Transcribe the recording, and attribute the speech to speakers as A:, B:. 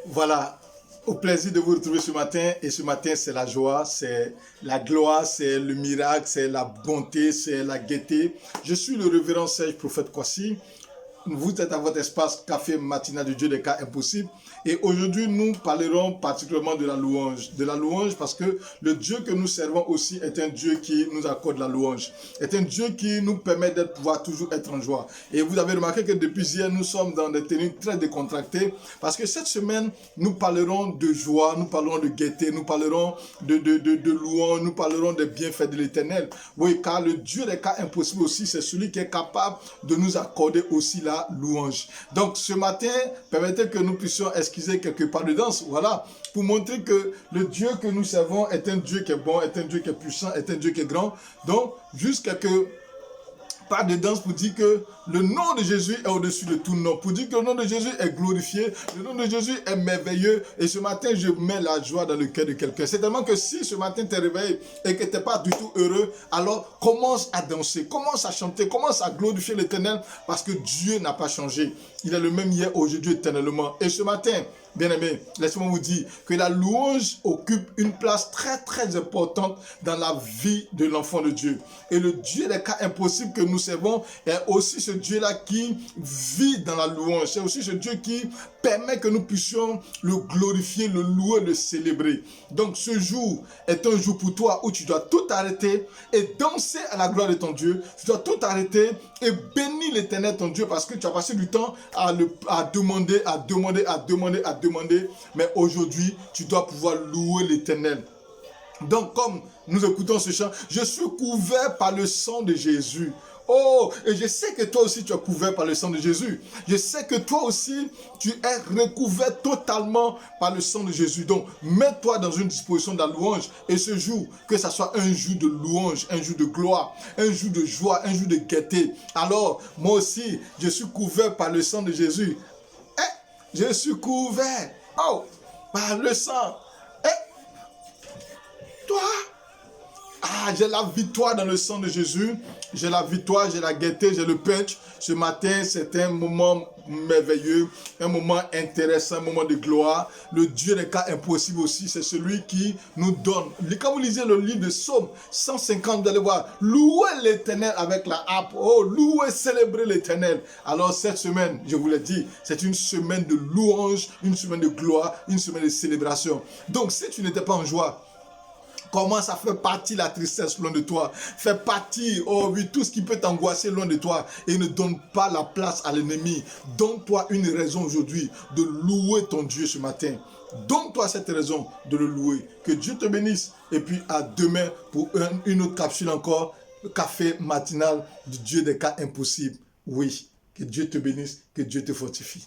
A: Voilà, au plaisir de vous retrouver ce matin. Et ce matin, c'est la joie, c'est la gloire, c'est le miracle, c'est la bonté, c'est la gaieté. Je suis le révérend Serge Prophète Kwasi. Vous êtes à votre espace café matinal de Dieu des cas impossibles. Et aujourd'hui, nous parlerons particulièrement de la louange. De la louange parce que le Dieu que nous servons aussi est un Dieu qui nous accorde la louange. Est un Dieu qui nous permet de pouvoir toujours être en joie. Et vous avez remarqué que depuis hier, nous sommes dans des tenues très décontractées. Parce que cette semaine, nous parlerons de joie, nous parlerons de gaieté, nous parlerons de louange, nous parlerons des bienfaits de l'Éternel. Oui, car le Dieu des cas impossibles aussi, c'est celui qui est capable de nous accorder aussi la louange. Donc ce matin, permettez que nous puissions esquisser quelques pas de danse, voilà, pour montrer que le Dieu que nous servons est un Dieu qui est bon, est un Dieu qui est puissant, est un Dieu qui est grand. Donc, juste quelques pas de danse pour dire que le nom de Jésus est au-dessus de tout nom, pour dire que le nom de Jésus est glorifié, le nom de Jésus est merveilleux, et ce matin, je mets la joie dans le cœur de quelqu'un. C'est tellement que si ce matin tu es réveillé et que tu n'es pas du tout heureux, alors commence à danser, commence à chanter, commence à glorifier l'Éternel, parce que Dieu n'a pas changé. Il est le même hier, aujourd'hui, éternellement. Et ce matin, bien-aimés, laissez-moi vous dire que la louange occupe une place très très importante dans la vie de l'enfant de Dieu. Et le Dieu des cas impossibles que nous servons est aussi ce Dieu-là qui vit dans la louange. C'est aussi ce Dieu qui permet que nous puissions le glorifier, le louer, le célébrer. Donc ce jour est un jour pour toi où tu dois tout arrêter et danser à la gloire de ton Dieu. Tu dois tout arrêter et bénir l'Éternel ton Dieu parce que tu as passé du temps à demander. Mais aujourd'hui, tu dois pouvoir louer l'Éternel. Donc, comme nous écoutons ce chant, je suis couvert par le sang de Jésus. Oh, et je sais que toi aussi tu es couvert par le sang de Jésus. Je sais que toi aussi tu es recouvert totalement par le sang de Jésus. Donc, mets-toi dans une disposition de la louange. Et ce jour, que ça soit un jour de louange, un jour de gloire, un jour de joie, un jour de gaieté. Alors, moi aussi, je suis couvert par le sang de Jésus. Je suis couvert, oh, par le sang. Toi, j'ai la victoire dans le sang de Jésus. J'ai la victoire, j'ai la gaieté, j'ai le punch. Ce matin, c'est un moment merveilleux, un moment intéressant, un moment de gloire. Le Dieu des cas impossibles aussi, c'est celui qui nous donne. Quand vous lisez le livre de Psaume 150, vous allez voir, louez l'Éternel avec la harpe. Oh, louez, célébrez l'Éternel. Alors cette semaine, je vous l'ai dit, c'est une semaine de louange, une semaine de gloire, une semaine de célébration. Donc si tu n'étais pas en joie, commence à faire partie la tristesse loin de toi. Fais partie, oh oui, tout ce qui peut t'angoisser loin de toi. Et ne donne pas la place à l'ennemi. Donne-toi une raison aujourd'hui de louer ton Dieu ce matin. Donne-toi cette raison de le louer. Que Dieu te bénisse. Et puis à demain pour une autre capsule encore. Le café matinal du Dieu des cas impossibles. Oui, que Dieu te bénisse, que Dieu te fortifie.